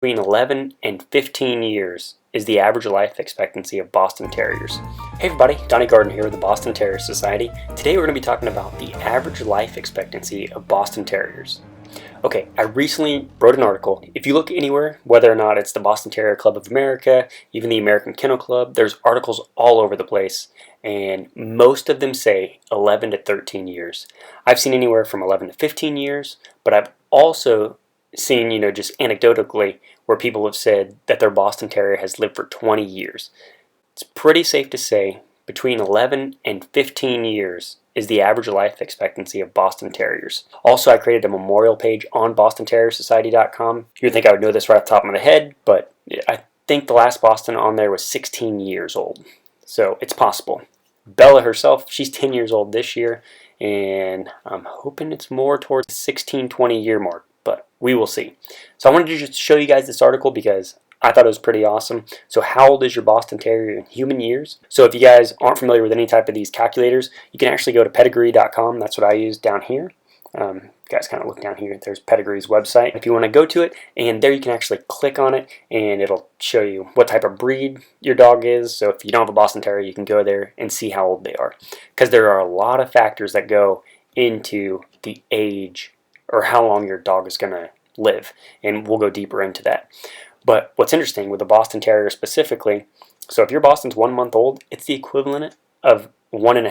Between 11 and 15 years is the average life expectancy of Boston Terriers. Hey everybody, Donnie Gardner here with the Boston Terrier Society. Today we're going to be talking about the average life expectancy of Boston Terriers. Okay, I recently wrote an article. If you look anywhere, whether or not it's the Boston Terrier Club of America, even the American Kennel Club, there's articles all over the place, and most of them say 11 to 13 years. I've seen anywhere from 11 to 15 years, but I've also seen, just anecdotally, where people have said that their Boston Terrier has lived for 20 years. It's pretty safe to say between 11 and 15 years is the average life expectancy of Boston Terriers. Also, I created a memorial page on BostonTerrierSociety.com. You would think I would know this right off the top of my head, but I think the last Boston on there was 16 years old. So it's possible. Bella herself, she's 10 years old this year, and I'm hoping it's more towards the 16, 20 year mark, but we will see. So I wanted to just show you guys this article because I thought it was pretty awesome. So how old is your Boston Terrier in human years? So if you guys aren't familiar with any type of these calculators, you can actually go to pedigree.com. That's what I use down here. You guys kind of look down here. There's Pedigree's website. If you want to go to it, and there you can actually click on it, and it'll show you what type of breed your dog is. So if you don't have a Boston Terrier, you can go there and see how old they are. Because there are a lot of factors that go into the age or how long your dog is going to live. And we'll go deeper into that. But what's interesting with the Boston Terrier specifically, so if your Boston's 1 month old, it's the equivalent of one and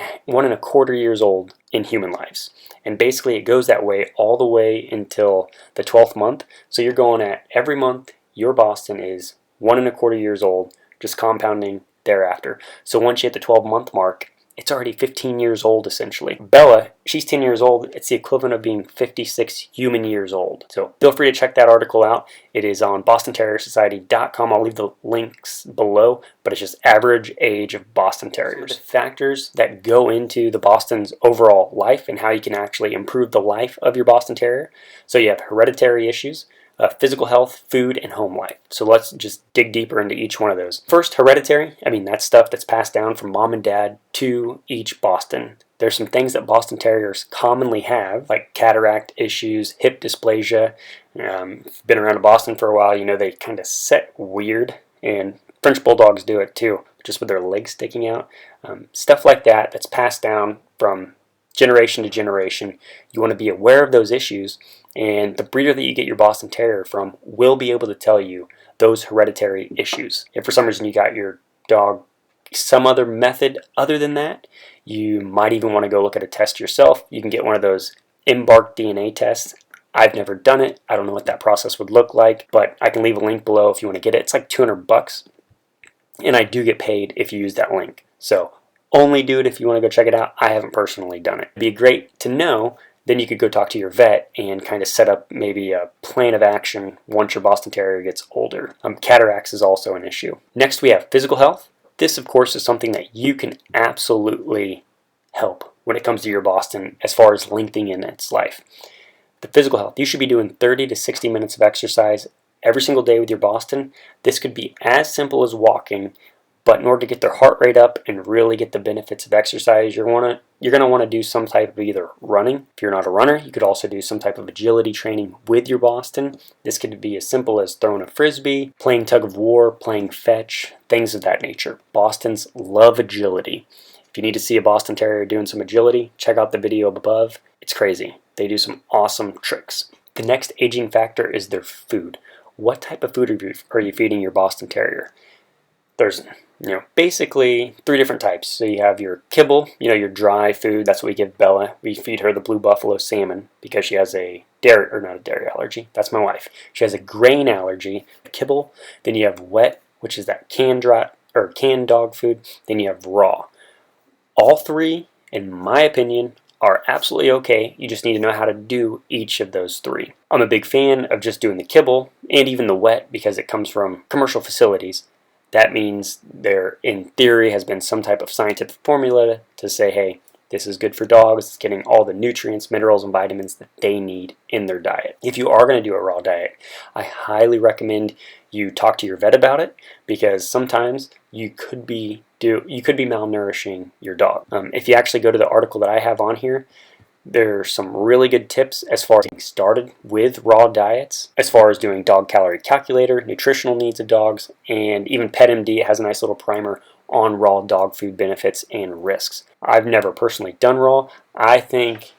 a quarter years old in human lives. And basically it goes that way all the way until the 12th month. So you're going at every month your Boston is 1 and a quarter years old, just compounding thereafter. So once you hit the 12-month mark, it's already 15 years old essentially. Bella, she's 10 years old. It's the equivalent of being 56 human years old. So feel free to check that article out. It is on BostonTerrierSociety.com. I'll leave the links below, but it's just average age of Boston Terriers. Some of the factors that go into the Boston's overall life and how you can actually improve the life of your Boston Terrier. So you have hereditary issues, physical health, food, and home life. So let's just dig deeper into each one of those. First, hereditary. That's stuff that's passed down from mom and dad to each Boston. There's some things that Boston Terriers commonly have, like cataract issues, hip dysplasia. Been around Boston for a while, they kind of set weird, and French Bulldogs do it too, just with their legs sticking out. Stuff like that that's passed down from generation to generation. You want to be aware of those issues, and the breeder that you get your Boston Terrier from will be able to tell you those hereditary issues. If for some reason you got your dog some other method other than that, you might even want to go look at a test yourself. You can get one of those Embark DNA tests. I've never done it. I don't know what that process would look like, but I can leave a link below if you want to get it. It's like $200, and I do get paid if you use that link. So only do it if you want to go check it out. I haven't personally done it. It'd be great to know. Then you could go talk to your vet and kind of set up maybe a plan of action once your Boston Terrier gets older. Cataracts is also an issue. Next, we have physical health. This, of course, is something that you can absolutely help when it comes to your Boston as far as lengthening in its life. The physical health, you should be doing 30 to 60 minutes of exercise every single day with your Boston. This could be as simple as walking, but in order to get their heart rate up and really get the benefits of exercise, you're going to want to do some type of either running. If you're not a runner, you could also do some type of agility training with your Boston. This could be as simple as throwing a frisbee, playing tug of war, playing fetch, things of that nature. Bostons love agility. If you need to see a Boston Terrier doing some agility, check out the video above. It's crazy. They do some awesome tricks. The next aging factor is their food. What type of food are you feeding your Boston Terrier? There's basically 3 different types. So you have your kibble, your dry food. That's what we give Bella. We feed her the blue buffalo salmon because she has a not a dairy allergy. That's my wife. She has a grain allergy. Kibble. Then you have wet, which is that canned dog food. Then you have raw. All 3, in my opinion, are absolutely okay. You just need to know how to do each of those 3. I'm a big fan of just doing the kibble and even the wet because it comes from commercial facilities. That means there, in theory, has been some type of scientific formula to say, hey, this is good for dogs. It's getting all the nutrients, minerals, and vitamins that they need in their diet. If you are going to do a raw diet, I highly recommend you talk to your vet about it because sometimes you could be malnourishing your dog. If you actually go to the article that I have on here, There's some really good tips as far as getting started with raw diets, as far as doing dog calorie calculator, nutritional needs of dogs, and even PetMD has a nice little primer on raw dog food benefits and risks. I've never personally done raw. I think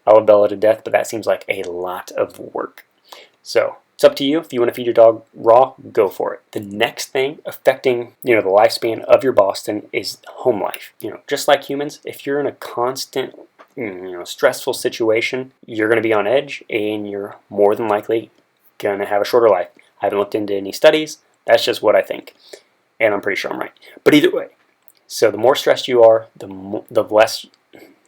I love Bella to death, but that seems like a lot of work. So it's up to you. If you want to feed your dog raw, go for it. The next thing affecting, the lifespan of your Boston is home life. Just like humans, if you're in a constant, stressful situation, you're going to be on edge and you're more than likely going to have a shorter life. I haven't looked into any studies. That's just what I think. And I'm pretty sure I'm right. But either way, so the more stressed you are, the less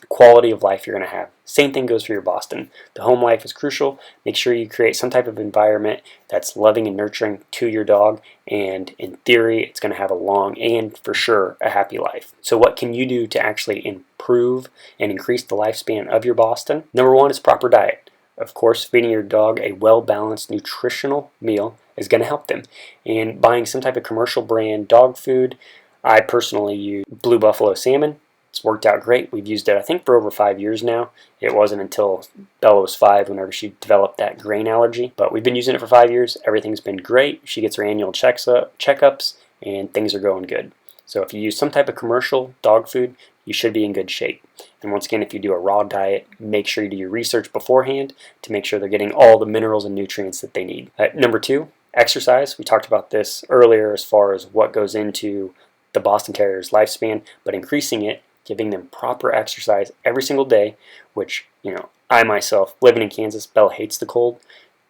quality of life you're going to have. Same thing goes for your Boston. The home life is crucial. Make sure you create some type of environment that's loving and nurturing to your dog, and in theory it's going to have a long and for sure a happy life. So what can you do to actually improve and increase the lifespan of your Boston? Number one is proper diet. Of course, feeding your dog a well-balanced nutritional meal is going to help them. And buying some type of commercial brand dog food, I personally use Blue Buffalo salmon. It's worked out great. We've used it, I think, for over 5 years now. It wasn't until Bella was 5 whenever she developed that grain allergy. But we've been using it for 5 years. Everything's been great. She gets her annual checkups, and things are going good. So if you use some type of commercial dog food, you should be in good shape. And once again, if you do a raw diet, make sure you do your research beforehand to make sure they're getting all the minerals and nutrients that they need. Number 2, exercise. We talked about this earlier as far as what goes into the Boston Terrier's lifespan, but increasing it, giving them proper exercise every single day, which, I myself, living in Kansas, Bella hates the cold.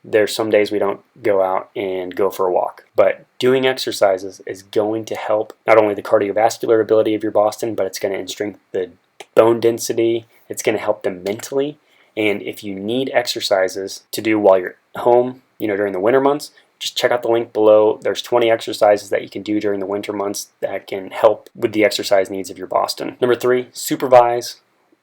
There's some days we don't go out and go for a walk. But doing exercises is going to help not only the cardiovascular ability of your Boston, but it's going to strengthen the bone density. It's going to help them mentally. And if you need exercises to do while you're home, during the winter months, just check out the link below. There's 20 exercises that you can do during the winter months that can help with the exercise needs of your Boston. Number 3, supervise.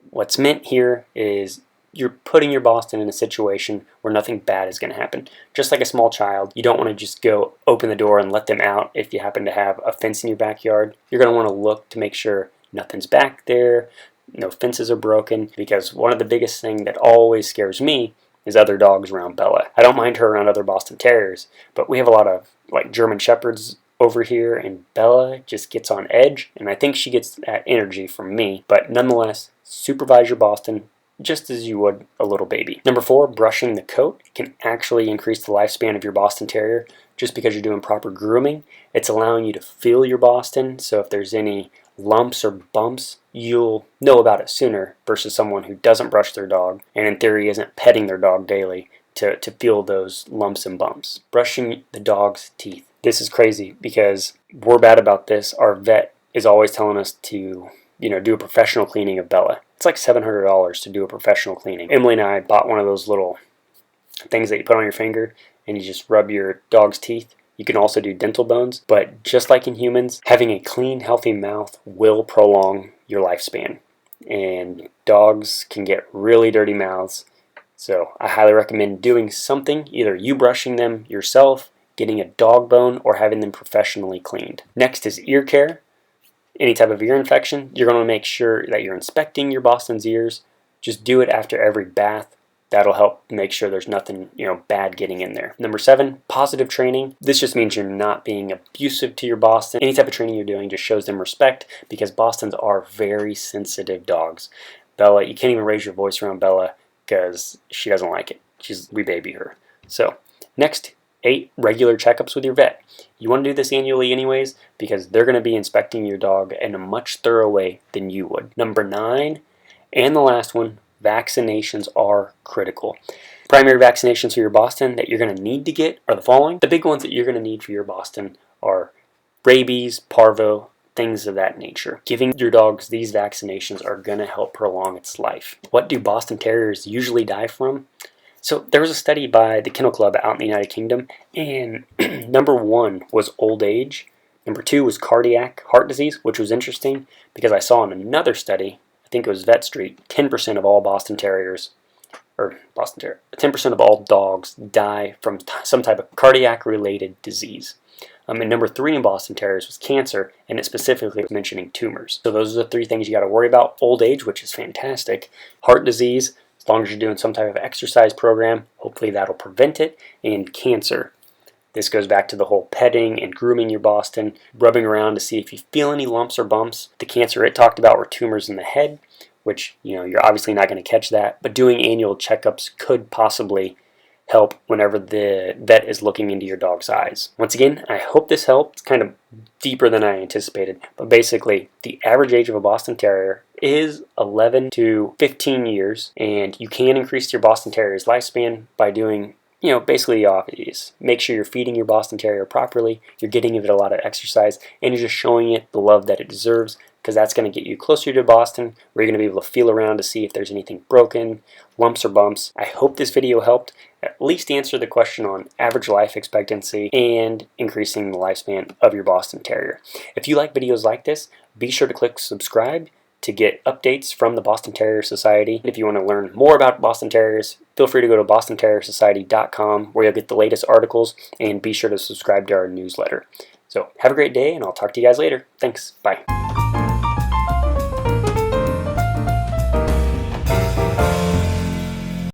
What's meant here is you're putting your Boston in a situation where nothing bad is going to happen. Just like a small child, you don't want to just go open the door and let them out if you happen to have a fence in your backyard. You're going to want to look to make sure nothing's back there, no fences are broken, because one of the biggest things that always scares me is other dogs around Bella. I don't mind her around other Boston Terriers, but we have a lot of German Shepherds over here, and Bella just gets on edge, and I think she gets that energy from me. But nonetheless, supervise your Boston just as you would a little baby. Number 4, brushing the coat can actually increase the lifespan of your Boston Terrier just because you're doing proper grooming. It's allowing you to feel your Boston, so if there's any lumps or bumps, you'll know about it sooner versus someone who doesn't brush their dog and in theory isn't petting their dog daily to feel those lumps and bumps. Brushing the dog's teeth. This is crazy because we're bad about this. Our vet is always telling us to, do a professional cleaning of Bella. It's like $700 to do a professional cleaning. Emily and I bought one of those little things that you put on your finger and you just rub your dog's teeth. You can also do dental bones, but just like in humans, having a clean, healthy mouth will prolong your lifespan. And dogs can get really dirty mouths, so I highly recommend doing something, either you brushing them yourself, getting a dog bone, or having them professionally cleaned. Next is ear care. Any type of ear infection, you're going to make sure that you're inspecting your Boston's ears. Just do it after every bath. That'll help make sure there's nothing, bad getting in there. Number 7, positive training. This just means you're not being abusive to your Boston. Any type of training you're doing just shows them respect because Bostons are very sensitive dogs. Bella, you can't even raise your voice around Bella because she doesn't like it. We baby her. So, next, 8, regular checkups with your vet. You want to do this annually anyways because they're going to be inspecting your dog in a much thorough way than you would. Number 9, and the last one, vaccinations are critical. Primary vaccinations for your Boston that you're going to need to get are the following. The big ones that you're going to need for your Boston are rabies, parvo, things of that nature. Giving your dogs these vaccinations are going to help prolong its life. What do Boston Terriers usually die from? So there was a study by the Kennel Club out in the United Kingdom, and number 1 was old age. Number 2 was cardiac heart disease, which was interesting because I saw in another study, I think it was Vet Street, 10% of all 10% of all dogs die from some type of cardiac-related disease. And number 3 in Boston Terriers was cancer, and it specifically was mentioning tumors. So those are the 3 things you got to worry about. Old age, which is fantastic. Heart disease, as long as you're doing some type of exercise program, hopefully that'll prevent it. And cancer. This goes back to the whole petting and grooming your Boston, rubbing around to see if you feel any lumps or bumps. The cancer it talked about were tumors in the head, which, you're obviously not going to catch that, but doing annual checkups could possibly help whenever the vet is looking into your dog's eyes. Once again, I hope this helped. It's kind of deeper than I anticipated, but basically the average age of a Boston Terrier is 11 to 15 years, and you can increase your Boston Terrier's lifespan by doing basically the obvious. Make sure you're feeding your Boston Terrier properly, you're getting it a lot of exercise, and you're just showing it the love that it deserves, because that's going to get you closer to Boston, where you're going to be able to feel around to see if there's anything broken, lumps or bumps. I hope this video helped at least answer the question on average life expectancy and increasing the lifespan of your Boston Terrier. If you like videos like this, be sure to click subscribe to get updates from the Boston Terrier Society. If you want to learn more about Boston Terriers, feel free to go to bostonterriersociety.com, where you'll get the latest articles, and be sure to subscribe to our newsletter. So have a great day, and I'll talk to you guys later. Thanks. Bye.